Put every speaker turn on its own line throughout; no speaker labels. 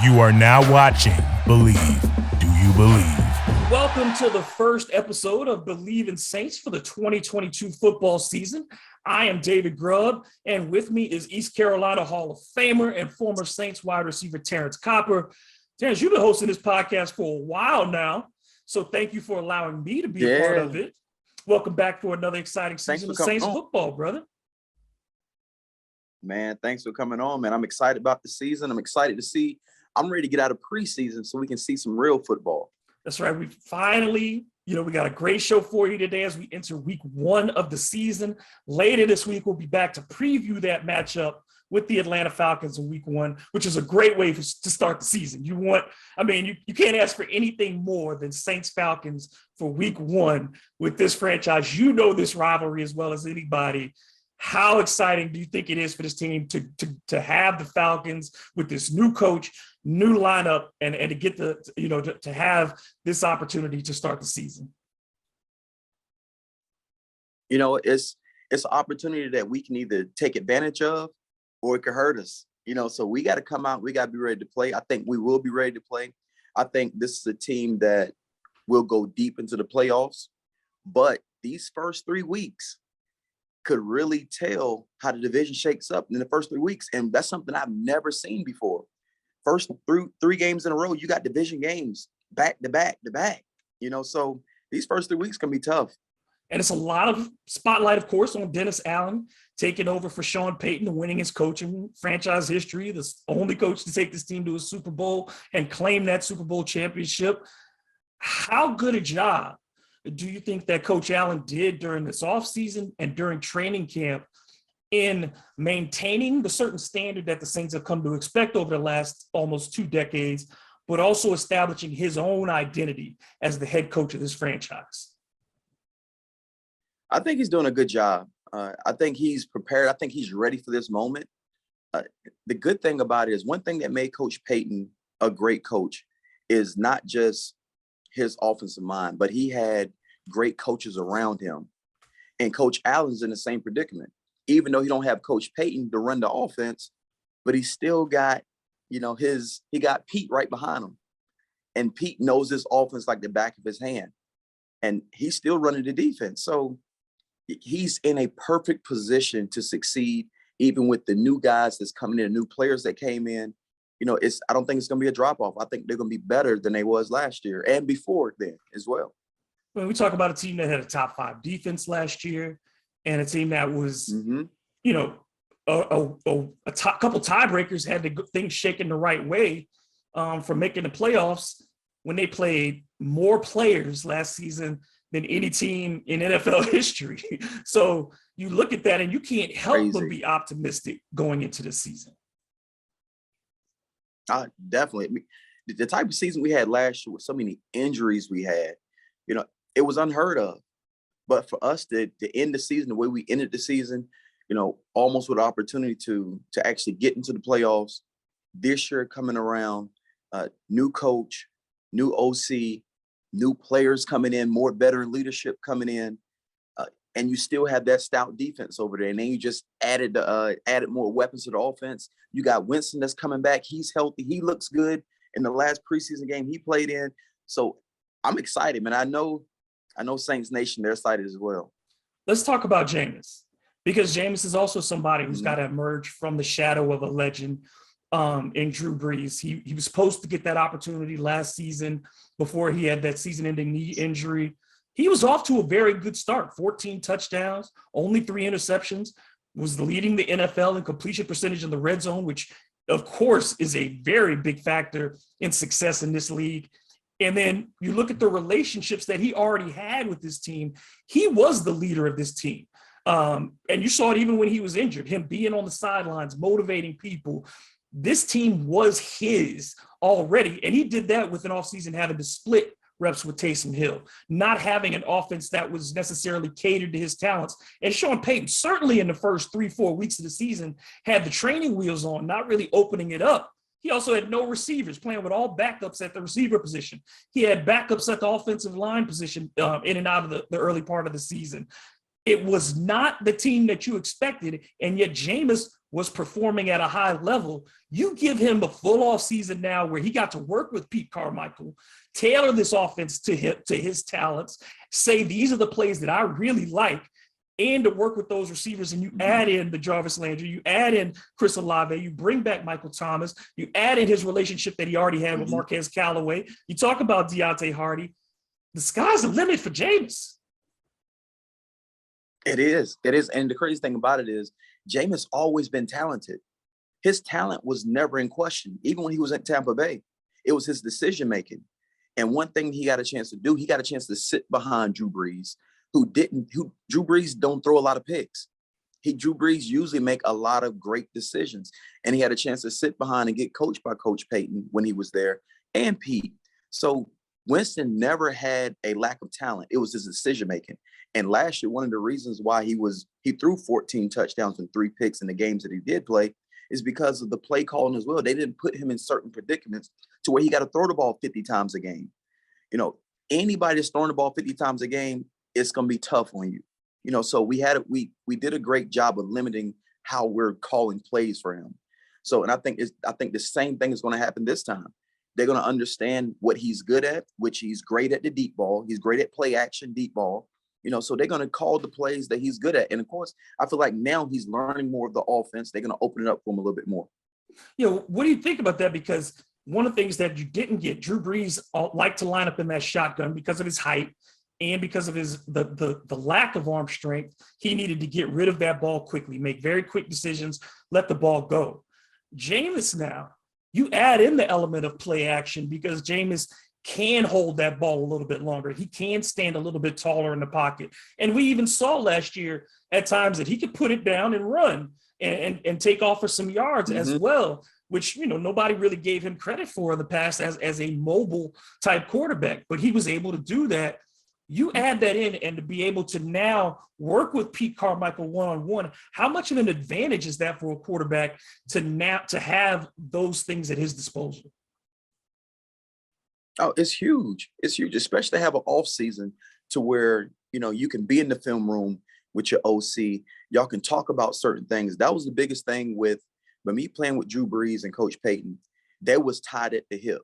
You are now watching Bleav. Do you believe?
Welcome to the first episode of Bleav in Saints for the 2022 football season. I am David Grubb, and with me is East Carolina Hall of Famer and former Saints wide receiver Terrance Copper. Terrance, you've been hosting this podcast for a while now, so thank you for allowing me to be a part of it. Welcome back for another exciting season of Saints football, brother.
Man, thanks for coming on, man. I'm excited about the season. I'm ready to get out of preseason so we can see some real football.
That's right. We finally, we got a great show for you today as we enter week 1 of the season. Later this week, we'll be back to preview that matchup with the Atlanta Falcons in week 1, which is a great way to start the season. You can't ask for anything more than Saints Falcons for week 1 with this franchise. You know this rivalry as well as anybody. How exciting do you think it is for this team to have the Falcons with this new coach, new lineup, and to get to have this opportunity to start the season?
It's an opportunity that we can either take advantage of or it could hurt us. So we got to come out. We got to be ready to play. I think we will be ready to play. I think this is a team that will go deep into the playoffs. But these first 3 weeks could really tell how the division shakes up in the first 3 weeks. And that's something I've never seen before. First three games in a row, you got division games back to back to back. So these first 3 weeks can be tough.
And it's a lot of spotlight, of course, on Dennis Allen taking over for Sean Payton, the winningest coach in franchise history, the only coach to take this team to a Super Bowl and claim that Super Bowl championship. How good a job do you think that Coach Allen did during this offseason and during training camp in maintaining the certain standard that the Saints have come to expect over the last almost 2 decades, but also establishing his own identity as the head coach of this franchise?
I think he's doing a good job. I think he's prepared. I think he's ready for this moment. The good thing about it is one thing that made Coach Payton a great coach is not just his offensive mind, but he had great coaches around him. And Coach Allen's in the same predicament. Even though he don't have Coach Payton to run the offense, but he still got, he got Pete right behind him. And Pete knows this offense like the back of his hand. And he's still running the defense. So he's in a perfect position to succeed, even with the new guys that's coming in, new players that came in. I don't think it's going to be a drop-off. I think they're going to be better than they was last year and before then as well.
When we talk about a team that had a top 5 defense last year and a team that was, a couple tiebreakers had the things shaken the right way for making the playoffs when they played more players last season than any team in NFL history. So you look at that and you can't help but be optimistic going into the season.
Definitely. The type of season we had last year with so many injuries we had, it was unheard of. But for us to end the season the way we ended the season, almost with opportunity to actually get into the playoffs this year coming around, new coach, new OC, new players coming in, more veteran leadership coming in, and you still have that stout defense over there. And then you just added more weapons to the offense. You got Winston that's coming back. He's healthy. He looks good in the last preseason game he played in. So I'm excited, man. I know Saints Nation, they're excited as well.
Let's talk about Jameis, because Jameis is also somebody who's got to emerge from the shadow of a legend in Drew Brees. He was supposed to get that opportunity last season before he had that season-ending knee injury. He was off to a very good start, 14 touchdowns, only 3 interceptions, was leading the NFL in completion percentage in the red zone, which, of course, is a very big factor in success in this league. And then you look at the relationships that he already had with this team. He was the leader of this team. And you saw it even when he was injured, him being on the sidelines, motivating people. This team was his already. And he did that with an offseason having to split reps with Taysom Hill, not having an offense that was necessarily catered to his talents. And Sean Payton, certainly in the first 3-4 weeks of the season, had the training wheels on, not really opening it up. He also had no receivers, playing with all backups at the receiver position. He had backups at the offensive line position in and out of the early part of the season. It was not the team that you expected, and yet Jameis was performing at a high level. You give him a full off season now where he got to work with Pete Carmichael, tailor this offense to his talents, say these are the plays that I really like, and to work with those receivers. And you add in the Jarvis Landry, you add in Chris Olave, you bring back Michael Thomas, you add in his relationship that he already had with Marquez Callaway. You talk about Deontay Hardy. The sky's the limit for Jameis.
It is. And the crazy thing about it is Jameis always been talented. His talent was never in question. Even when he was in Tampa Bay, it was his decision-making. And one thing he got a chance to do, he got a chance to sit behind Drew Brees, who Drew Brees don't throw a lot of picks. Drew Brees usually make a lot of great decisions. And he had a chance to sit behind and get coached by Coach Payton when he was there, and Pete. So Winston never had a lack of talent. It was his decision-making. And last year, one of the reasons why he threw 14 touchdowns and 3 picks in the games that he did play is because of the play calling as well. They didn't put him in certain predicaments to where he got to throw the ball 50 times a game. Anybody that's throwing the ball 50 times a game, it's going to be tough on you. So we did a great job of limiting how we're calling plays for him. So, and I think the same thing is going to happen this time. They're going to understand what he's good at, which he's great at the deep ball. He's great at play action deep ball. So they're going to call the plays that he's good at. And of course, I feel like now he's learning more of the offense. They're going to open it up for him a little bit more.
What do you think about that? Because one of the things that you didn't get, Drew Brees liked to line up in that shotgun because of his height and because of the lack of arm strength. He needed to get rid of that ball quickly, make very quick decisions, let the ball go. Jameis now, you add in the element of play action because Jameis can hold that ball a little bit longer. He can stand a little bit taller in the pocket. And we even saw last year at times that he could put it down and run and take off for some yards as well, which, nobody really gave him credit for in the past as a mobile type quarterback, but he was able to do that. You add that in and to be able to now work with Pete Carmichael one-on-one, how much of an advantage is that for a quarterback to have those things at his disposal?
Oh, it's huge. It's huge, especially to have an off season to where, you can be in the film room with your OC. Y'all can talk about certain things. That was the biggest thing with me playing with Drew Brees and Coach Payton. They was tied at the hip.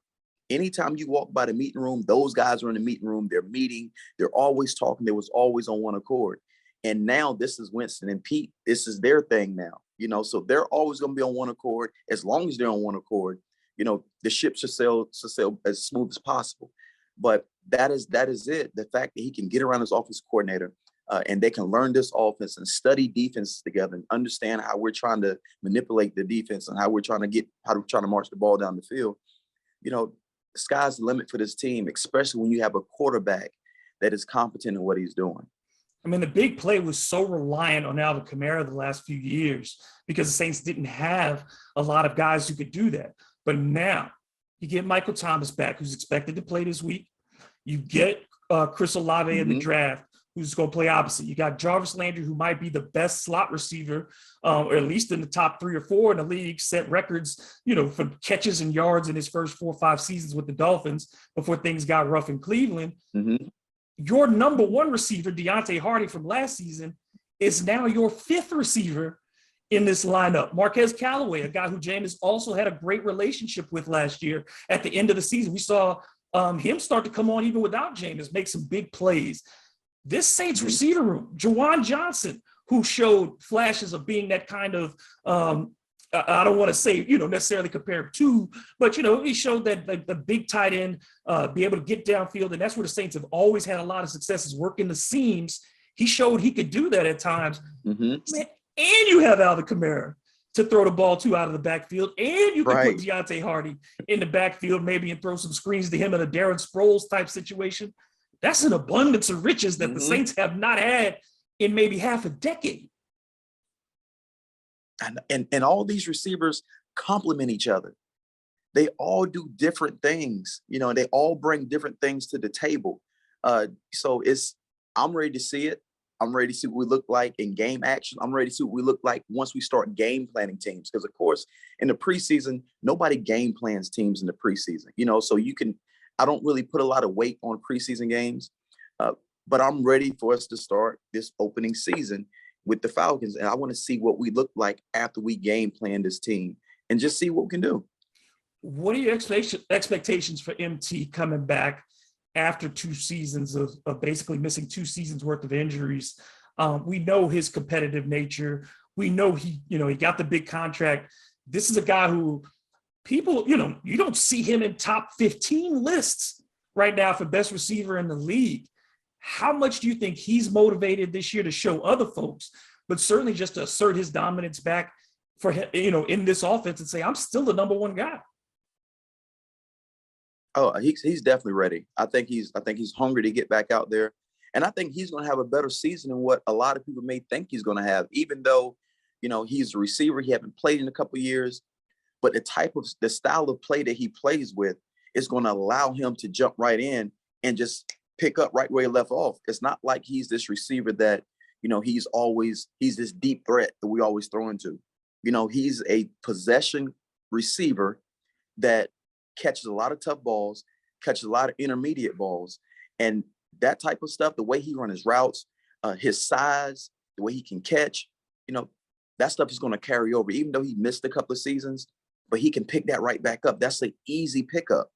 Anytime you walk by the meeting room, those guys are in the meeting room. They're meeting. They're always talking. They was always on one accord. And now this is Winston and Pete. This is their thing now, so they're always going to be on one accord. As long as they're on one accord, the ship should sail as smooth as possible. But that is it. The fact that he can get around his offensive coordinator and they can learn this offense and study defense together and understand how we're trying to manipulate the defense and how we're trying to march the ball down the field. The sky's the limit for this team, especially when you have a quarterback that is competent in what he's doing.
I mean, the big play was so reliant on Alvin Kamara the last few years because the Saints didn't have a lot of guys who could do that. But now you get Michael Thomas back, who's expected to play this week. You get Chris Olave in the draft, who's going to play opposite. You got Jarvis Landry, who might be the best slot receiver, or at least in the top 3 or 4 in the league, set records, for catches and yards in his first 4 or 5 seasons with the Dolphins before things got rough in Cleveland. Your number 1 receiver, Deontay Hardy from last season, is now your 5th receiver in this lineup. Marquez Callaway, a guy who Jameis also had a great relationship with last year at the end of the season. We saw him start to come on even without Jameis, make some big plays. This Saints receiver room, Juwan Johnson, who showed flashes of being that kind of, I don't want to say, necessarily compared to, but, he showed that the big tight end, be able to get downfield. And that's where the Saints have always had a lot of successes working the seams. He showed he could do that at times. Man, and you have Alvin Kamara to throw the ball to out of the backfield, and you can put Deontay Hardy in the backfield maybe and throw some screens to him in a Darren Sproles type situation. That's an abundance of riches that the Saints have not had in maybe half a decade.
And all these receivers complement each other. They all do different things. They all bring different things to the table. So I'm ready to see it. I'm ready to see what we look like in game action. I'm ready to see what we look like once we start game planning teams. Because, of course, in the preseason, nobody game plans teams in the preseason. So I don't really put a lot of weight on preseason games. But I'm ready for us to start this opening season with the Falcons, and I want to see what we look like after we game plan this team and just see what we can do.
What are your expectations for MT coming back after 2 seasons of basically missing 2 seasons worth of injuries? We know his competitive nature. We know he got the big contract. This is a guy who people, you don't see him in top 15 lists right now for best receiver in the league. How much do you think he's motivated this year to show other folks, but certainly just to assert his dominance back for him, in this offense and say, I'm still the number one guy?
Oh, he's definitely ready. I think he's hungry to get back out there. And I think he's going to have a better season than what a lot of people may think he's going to have, even though, he's a receiver. He hasn't played in a couple of years, but the style of play that he plays with is going to allow him to jump right in and just pick up right where he left off. It's not like he's this receiver that, he's this deep threat that we always throw into. He's a possession receiver that catches a lot of tough balls, catches a lot of intermediate balls. And that type of stuff, the way he runs his routes, his size, the way he can catch, that stuff is going to carry over, even though he missed a couple of seasons, but he can pick that right back up. That's an easy pickup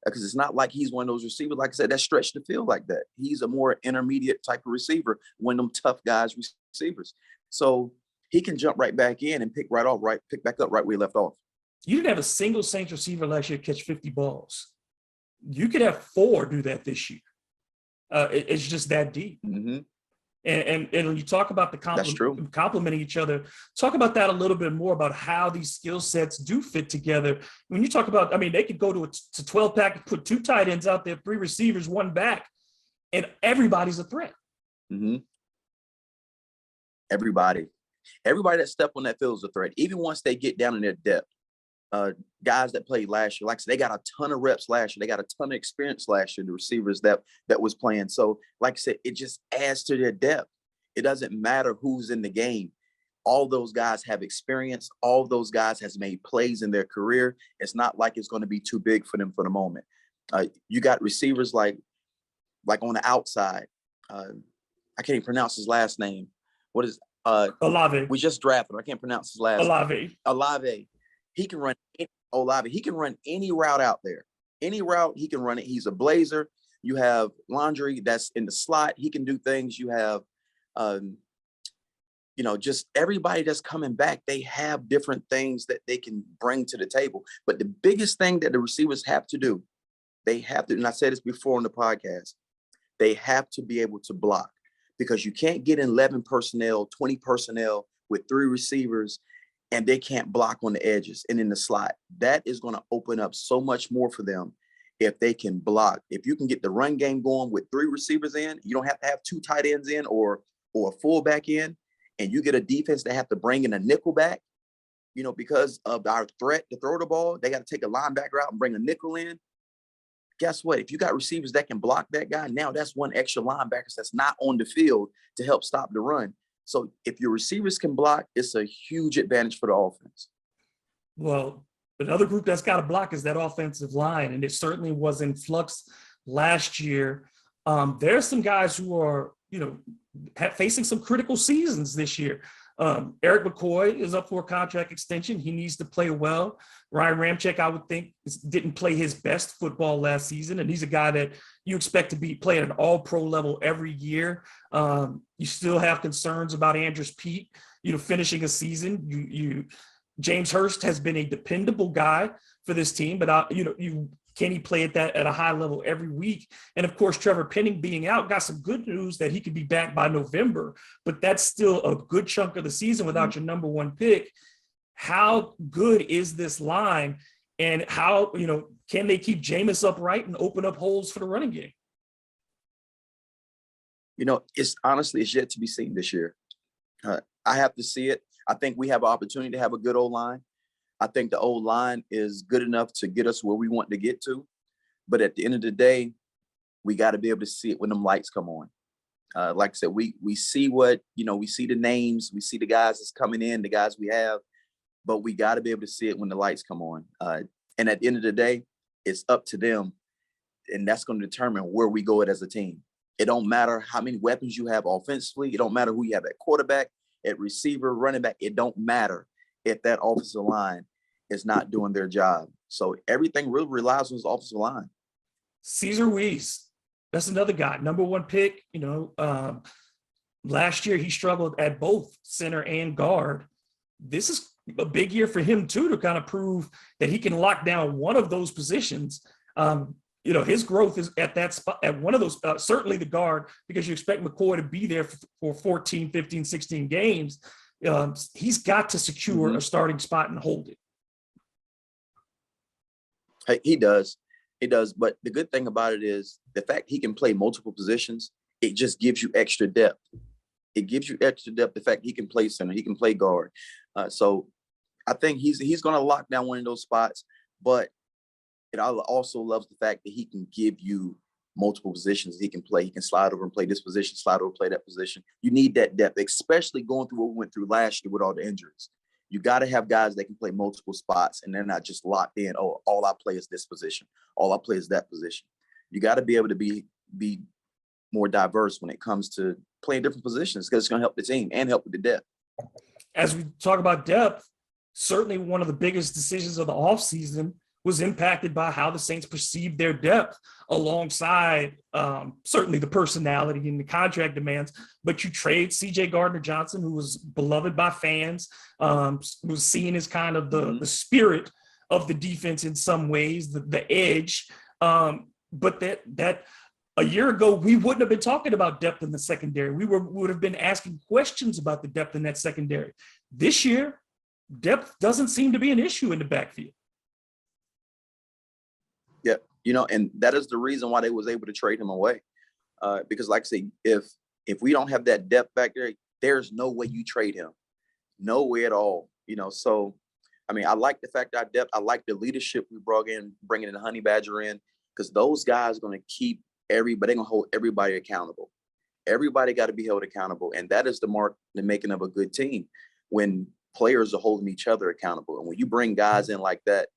because it's not like he's one of those receivers, like I said, that stretch the field like that. He's a more intermediate type of receiver, one of them tough guys receivers. So he can jump right back in and pick back up right where he left off.
You didn't have a single Saints receiver last year catch 50 balls. You could have 4 do that this year. It's just that deep.
Mm-hmm.
And when you talk about the complementing each other, talk about that a little bit more about how these skill sets do fit together. When you talk about, they could go to 12 pack, put 2 tight ends out there, 3 receivers, 1 back, and everybody's a threat.
Mm-hmm. Everybody that step on that field is a threat. Even once they get down in their depth, guys that played last year, like I said, they got a ton of reps last year. They got a ton of experience last year, the receivers that was playing. So, like I said, it just adds to their depth. It doesn't matter who's in the game. All those guys have experience. All those guys has made plays in their career. It's not like it's going to be too big for them for the moment. You got receivers like on the outside. I can't even pronounce his last name. What is
Olave?
We just drafted him. I can't pronounce his last name. Olave. He can run Olave. He can run any route out there. Any route, he can run it. He's a blazer. You have Laundry that's in the slot. He can do things. You have, just everybody that's coming back. They have different things that they can bring to the table. But the biggest thing that the receivers have to do, they have to, and I said this before on the podcast, they have to be able to block because you can't get 11 personnel, 20 personnel with 3 receivers and they can't block on the edges and in the slot. That is going to open up so much more for them if they can block. If you can get the run game going with 3 receivers in, you don't have to have 2 tight ends in or a fullback in, and you get a defense that have to bring in a nickel back, because of our threat to throw the ball, they got to take a linebacker out and bring a nickel in. Guess what? If you got receivers that can block that guy, now that's 1 extra linebacker that's not on the field to help stop the run. So if your receivers can block, it's a huge advantage for the offense.
Well, another group that's got to block is that offensive line, and it certainly was in flux last year. There's some guys who are, facing some critical seasons this year. Eric McCoy is up for a contract extension. He needs to play well. Ryan Ramczyk, I would think, didn't play his best football last season, and he's a guy that you expect to be playing at an all-pro level every year. You still have concerns about Andrews Pete, finishing a season. James Hurst has been a dependable guy for this team, but can he play at a high level every week? And of course, Trevor Penning being out, got some good news that he could be back by November, but that's still a good chunk of the season without your number 1 pick. How good is this line, and how, can they keep Jameis upright and open up holes for the running game?
It's yet to be seen this year. I have to see it. I think we have an opportunity to have a good O-line. I think the O-line is good enough to get us where we want to get to. But at the end of the day, we got to be able to see it when them lights come on. Like I said, we see we see the names, we see the guys that's coming in, the guys we have, but we got to be able to see it when the lights come on. And at the end of the day, it's up to them. And that's going to determine where we go as a team. It don't matter how many weapons you have offensively. It don't matter who you have at quarterback. at receiver, running back. It don't matter if that offensive line is not doing their job. So everything really relies on his offensive line.
Cesar Ruiz, that's another guy, number one pick. Last year he struggled at both center and guard. This is a big year for him too, to kind of prove that he can lock down one of those positions. His growth is at that spot, at one of those, certainly the guard, because you expect McCoy to be there for 14, 15, 16 games. He's got to secure a starting spot and hold it.
Hey, he does. But the good thing about it is the fact he can play multiple positions, it just gives you extra depth. It gives you extra depth. The fact he can play center, he can play guard. So I think he's going to lock down one of those spots. But it also loves the fact that he can give you multiple positions he can play. He can slide over and play this position, slide over and play that position. You need that depth, especially going through what we went through last year with all the injuries. You got to have guys that can play multiple spots, and they're not just locked in. Oh, all I play is this position. All I play is that position. You got to be able to be more diverse when it comes to playing different positions, because it's going to help the team and help with the depth.
As we talk about depth, certainly one of the biggest decisions of the offseason was impacted by how the Saints perceived their depth, alongside certainly the personality and the contract demands. But you trade C.J. Gardner-Johnson, who was beloved by fans, was seen as kind of the spirit of the defense in some ways, the edge. But that a year ago, we wouldn't have been talking about depth in the secondary. We would have been asking questions about the depth in that secondary. This year, depth doesn't seem to be an issue in the backfield.
Yeah, and that is the reason why they was able to trade him away. Because like I say, if we don't have that depth back there, there's no way you trade him. No way at all. So, I mean, I like the fact that our depth, I like the leadership we brought in, bringing the Honey Badger in, because those guys are going to keep everybody, they're going to hold everybody accountable. Everybody got to be held accountable. And that is the making of a good team, when players are holding each other accountable. And when you bring guys in like that,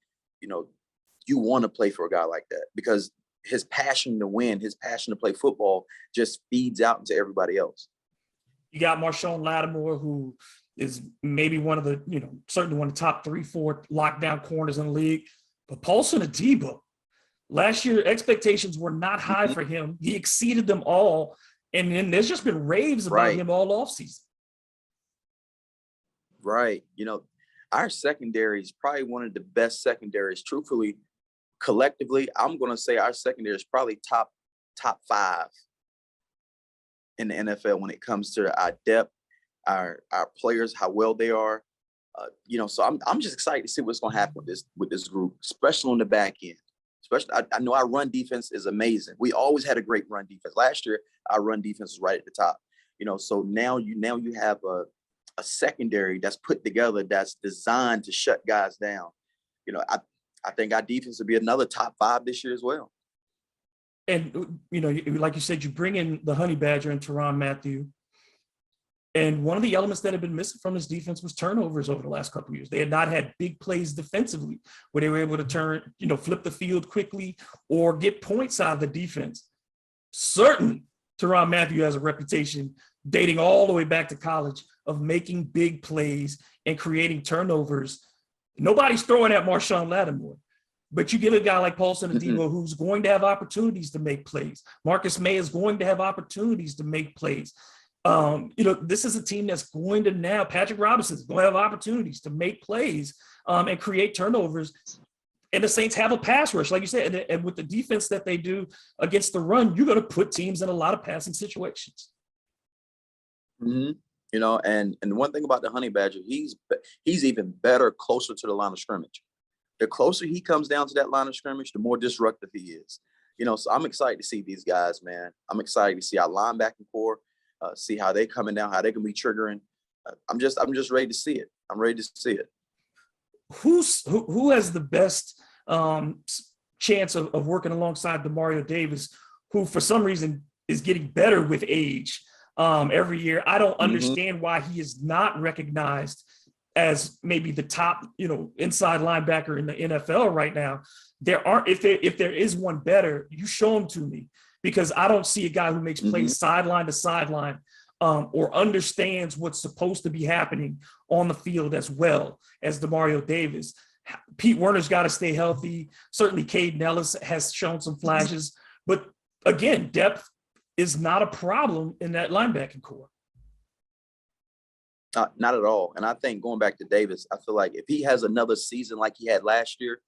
you want to play for a guy like that, because his passion to win, his passion to play football just feeds out into everybody else.
You got Marshawn Lattimore, who is maybe one of the, certainly one of the top 3-4 lockdown corners in the league. But Paulson Adebo, last year, expectations were not high for him. He exceeded them all. And then there's just been raves about him all offseason.
Right. Our secondary is probably one of the best secondaries. Truthfully, collectively, I'm going to say our secondary is probably top 5 in the NFL when it comes to our depth, our players, how well they are. So I'm just excited to see what's going to happen with this group, especially on the back end. Especially, I know our run defense is amazing. We always had a great run defense. Last year, our run defense was right at the top. So now you have a secondary that's put together, that's designed to shut guys down. I think our defense will be another top 5 this year as well.
And, like you said, you bring in the Honey Badger and Tyrann Mathieu. And one of the elements that had been missing from this defense was turnovers over the last couple of years. They had not had big plays defensively where they were able to flip the field quickly or get points out of the defense. Certainly, Tyrann Mathieu has a reputation dating all the way back to college of making big plays and creating turnovers. Nobody's throwing at Marshawn Lattimore, but you get a guy like Paulson Adebo who's going to have opportunities to make plays. Marcus May is going to have opportunities to make plays. This is a team that's going to now, Patrick Robinson is going to have opportunities to make plays and create turnovers. And the Saints have a pass rush, like you said, and with the defense that they do against the run, you're going to put teams in a lot of passing situations.
And the one thing about the Honey Badger, he's even better closer to the line of scrimmage. The closer he comes down to that line of scrimmage, the more disruptive he is. So I'm excited to see these guys, man. I'm excited to see our linebacking core, see how they coming down, how they can be triggering. I'm just ready to see it. I'm ready to see it.
Who has the best chance of working alongside Demario Davis, who for some reason is getting better with age every year? I don't understand why he is not recognized as maybe the top, inside linebacker in the NFL right now. If there is one better, you show him to me, because I don't see a guy who makes plays sideline to sideline or understands what's supposed to be happening on the field as well as Demario Davis. Pete Werner's got to stay healthy. Certainly Caden Ellis has shown some flashes, but again, depth is not a problem in that linebacking core.
Not at all. And I think going back to Davis, I feel like if he has another season like he had last year,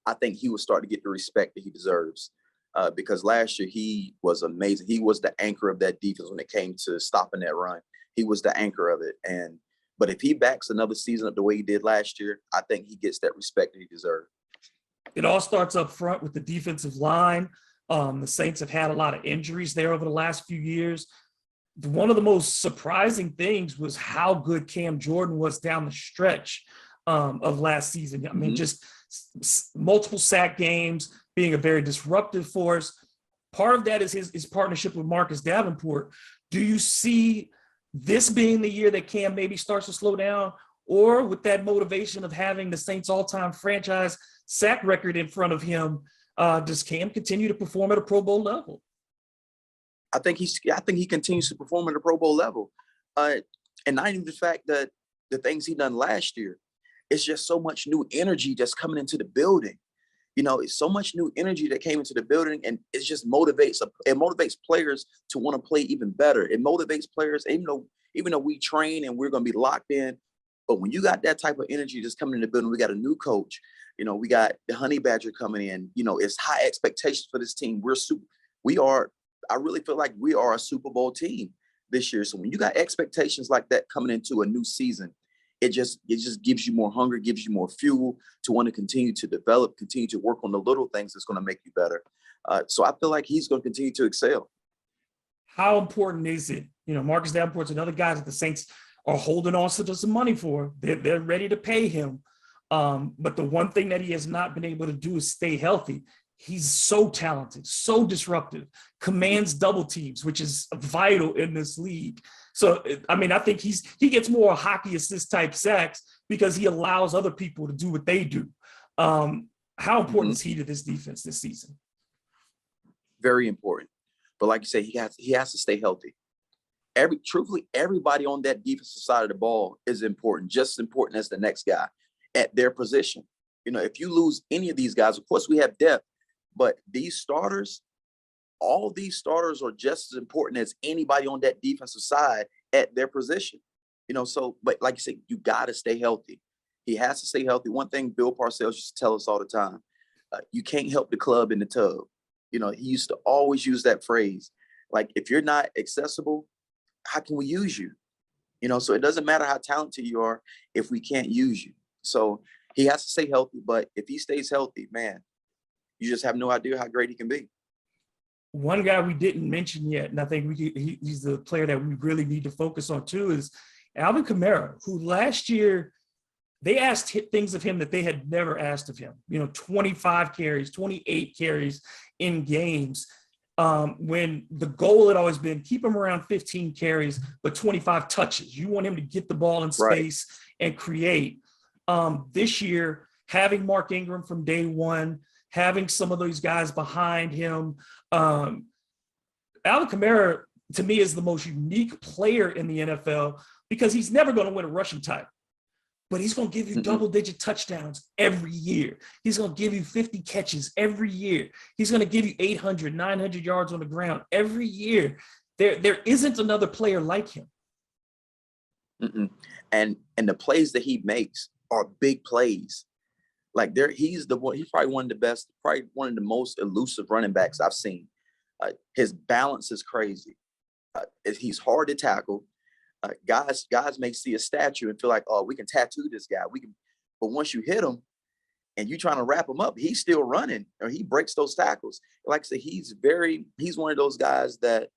I think he will start to get the respect that he deserves. Because last year he was amazing. He was the anchor of that defense when it came to stopping that run. He was the anchor of it. But if he backs another season up the way he did last year, I think he gets that respect that he deserves.
It all starts up front with the defensive line. The Saints have had a lot of injuries there over the last few years. One of the most surprising things was how good Cam Jordan was down the stretch of last season. I mean, just multiple sack games, being a very disruptive force. Part of that is his partnership with Marcus Davenport. Do you see this being the year that Cam maybe starts to slow down, or with that motivation of having the Saints all-time franchise sack record in front of him, does Cam continue to perform at a Pro Bowl level?
I think he continues to perform at a Pro Bowl level. And not even the fact that the things he done last year, it's just so much new energy just coming into the building. You know, it's so much new energy that came into the building, and it just motivates players to want to play even better. It motivates players, even though we train and we're going to be locked in. But when you got that type of energy just coming in the building, we got a new coach. You know, we got the Honey Badger coming in. You know, it's high expectations for this team. I really feel like we are a Super Bowl team this year. So when you got expectations like that coming into a new season, it just gives you more hunger, gives you more fuel to want to continue to develop, continue to work on the little things that's going to make you better. So I feel like he's going to continue to excel.
How important is it? You know, Marcus Davenport's another guy that the Saints are holding on to some money for. They're ready to pay him. But the one thing that he has not been able to do is stay healthy. He's so talented, so disruptive, commands double teams, which is vital in this league. So, I mean, I think he gets more hockey assist type sacks because he allows other people to do what they do. How important is he to this defense this season?
Very important. But like you say, he has to stay healthy. Truthfully, everybody on that defensive side of the ball is important, just as important as the next guy at their position. You know, if you lose any of these guys, of course we have depth, but these starters, all these starters are just as important as anybody on that defensive side at their position. You know, so, but like you said, you got to stay healthy. He has to stay healthy. One thing Bill Parcells used to tell us all the time, you can't help the club in the tub. You know, he used to always use that phrase. Like, if you're not accessible, how can we use you? You know, so it doesn't matter how talented you are if we can't use you. So he has to stay healthy, but if he stays healthy, man, you just have no idea how great he can be.
One guy we didn't mention yet, and I think he's the player that we really need to focus on too, is Alvin Kamara, who last year they asked things of him that they had never asked of him. You know, 25 carries, 28 carries in games, when the goal had always been keep him around 15 carries, but 25 touches. You want him to get the ball in space and create. This year, having Mark Ingram from day one, having some of those guys behind him, Alvin Kamara, to me, is the most unique player in the NFL because he's never going to win a rushing title, but he's going to give you double-digit touchdowns every year. He's going to give you 50 catches every year. He's going to give you 800, 900 yards on the ground every year. There isn't another player like him.
And the plays that he makes are big plays. Like he's probably one of the best, probably one of the most elusive running backs I've seen. His balance is crazy. He's hard to tackle. Guys may see a statue and feel like, oh, we can tattoo this guy. But once you hit him and you're trying to wrap him up, he's still running, or he breaks those tackles. Like I said, he's one of those guys that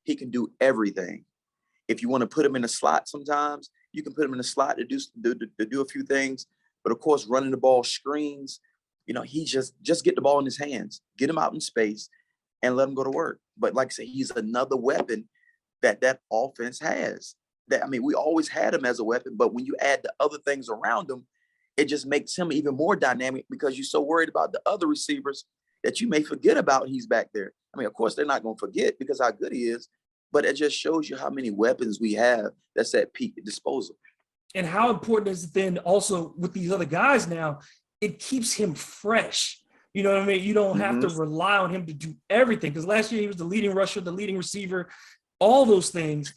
he can do everything. If you want to put him in a slot, sometimes you can put him in a slot to do a few things. But of course, running the ball, screens, you know, he just get the ball in his hands, get him out in space, and let him go to work. But like I said, he's another weapon that offense has. We always had him as a weapon, but when you add the other things around him, it just makes him even more dynamic because you're so worried about the other receivers that you may forget about he's back there. I mean, of course, they're not going to forget because how good he is, but it just shows you how many weapons we have that's at peak disposal.
And how important is it then also with these other guys now, it keeps him fresh. You know what I mean? You don't have to rely on him to do everything, because last year he was the leading rusher, the leading receiver, all those things.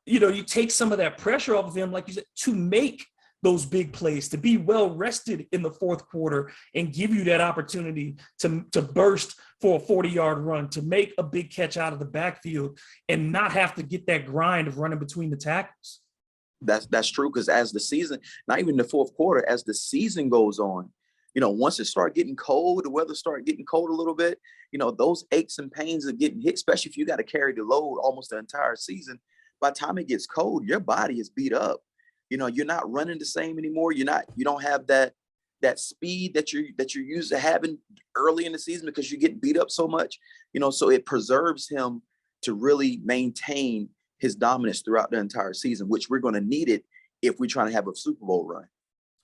You know, you take some of that pressure off of him, like you said, to make those big plays, to be well rested in the fourth quarter and give you that opportunity to burst for a 40-yard run, to make a big catch out of the backfield and not have to get that grind of running between the tackles.
That's true, because as the season, not even the fourth quarter, as the season goes on, you know, once it starts getting cold, the weather starts getting cold a little bit, you know, those aches and pains of getting hit, especially if you got to carry the load almost the entire season. By the time it gets cold, your body is beat up. You know, you're not running the same anymore. You don't have that speed that you're used to having early in the season because you get beat up so much. You know, so it preserves him to really maintain his dominance throughout the entire season, which we're going to need it if we're trying to have a Super Bowl run.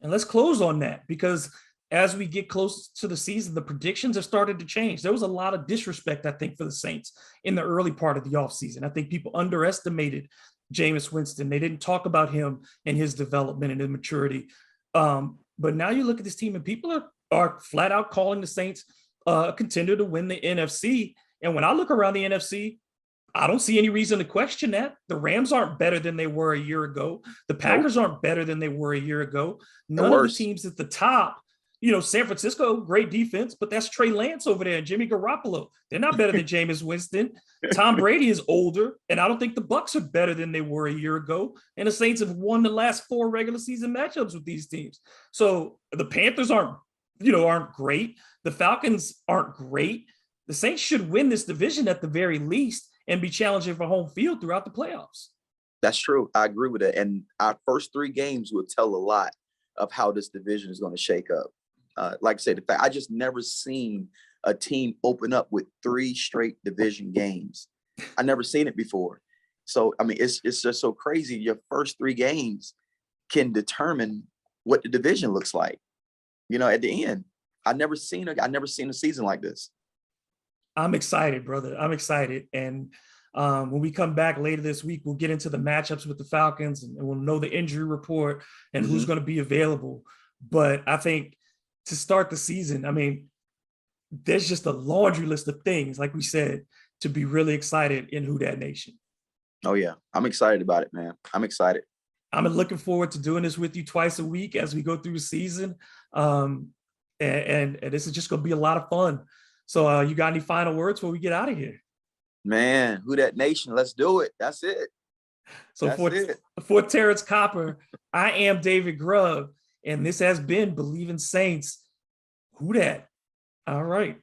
And
let's close on that, because as we get close to the season, the predictions have started to change. There was a lot of disrespect, I think, for the Saints in the early part of the offseason. I think people underestimated Jameis Winston. They didn't talk about him and his development and his maturity. But now you look at this team and people are flat out calling the Saints a contender to win the NFC. And when I look around the NFC, I don't see any reason to question that. The Rams aren't better than they were a year ago. The Packers aren't better than they were a year ago. None of the teams at the top, you know, San Francisco, great defense, but that's Trey Lance over there and Jimmy Garoppolo. They're not better than Jameis Winston. Tom Brady is older, and I don't think the Bucs are better than they were a year ago. And the Saints have won the last 4 regular season matchups with these teams. So the Panthers aren't great. The Falcons aren't great. The Saints should win this division at the very least and be challenging for home field throughout the playoffs.
That's true. I agree with that. And our first 3 games will tell a lot of how this division is going to shake up. Like I said, the fact I just never seen a team open up with 3 straight division games. I never seen it before. So, I mean, it's just so crazy. Your first 3 games can determine what the division looks like. You know, at the end, I never seen a season like this.
I'm excited, brother. I'm excited. And when we come back later this week, we'll get into the matchups with the Falcons and we'll know the injury report and who's going to be available. But I think to start the season, I mean, there's just a laundry list of things, like we said, to be really excited in Who Dat Nation.
Oh, yeah. I'm excited about it, man. I'm excited.
I'm looking forward to doing this with you twice a week as we go through the season. And this is just going to be a lot of fun. So you got any final words before we get out of here?
Man, Who Dat Nation, let's do it. That's it.
So for Terrance Copper, I am David Grubb, and this has been Bleav in Saints. Who Dat? All right.